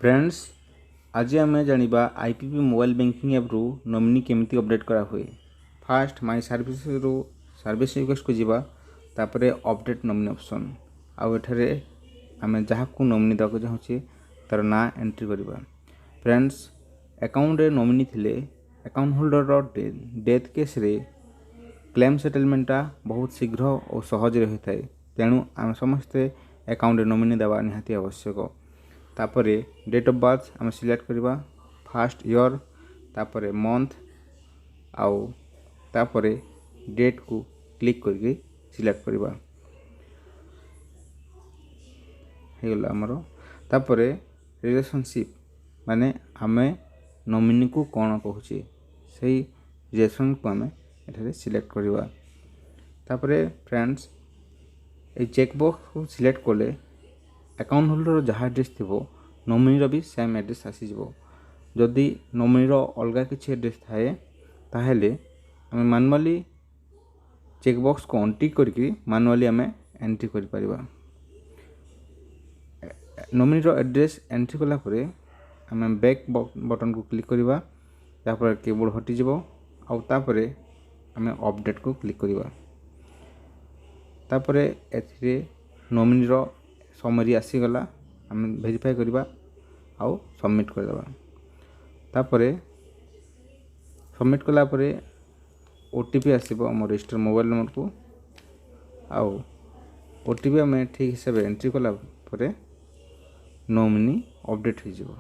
Friends आज आम जाना आईपीपी मोबाइल बैंकिंग एप्रु नॉमिनी केमिति अपडेट करा हुए। फास्ट माई सर्विस रु सर्विस रिक्वेस्ट को जीवा तापरे अपडेट नॉमिनी ऑप्शन आउ एठारे आम जहाँ को नॉमिनी देवाक चाहूँचे तार ना एंट्री करवा। फ्रेंड्स अकाउंट रे नॉमिनी थिले अकाउंट होल्डर डेथ केस रे क्लेम सेटलमेंटा बहुत शीघ्र और सहज होता है। तेणु आम समस्ते अकाउंट रे नॉमिनी देवा निहाती आवश्यक। तापरे डेट ऑफ बर्थ आम सिलेक्ट करवा, फास्ट ईयर तापरे मंथ आउ तापरे डेट को क्लिक करके सिलेक्ट करवा हेगला आमर। तापरे रिलेशनशिप माने आमे नॉमिनी को कौन कहूचे सही रिलेशन को आमे एठारे सिलेक्ट करवा। तापरे फ्रेंड्स ए चेकबॉक्स को सिलेक्ट कले अकाउंट होल्डर जहाँ एड्रेस थी नॉमिनी भी सेम एड्रेस आसीज। जदि नॉमिनी अलग किसी एड्रेस थाए ताहेले आमे मैनुअली चेकबॉक्स को अनटिक करके मैनुअली आमे एंट्री कर परिबा। नॉमिनी एड्रेस एंट्री कला परे आमे बैक बटन को क्लिक करवा, तापर कीबोर्ड हटि जिवो आउ तापरे आमे अपडेट को क्लिक करवा। तापरे एथिरे नॉमिनी समरी आसीगला आम वेरीफाई करवा आउ सबमिट करदेवा। तापरे सबमिट कला परे ओटीपी आसीबो आम रजिस्टर मोबाइल नंबर को आउ ओटीपी आम ठीक हिसाब से एंट्री कला परे नॉमिनी अपडेट हो जिवो।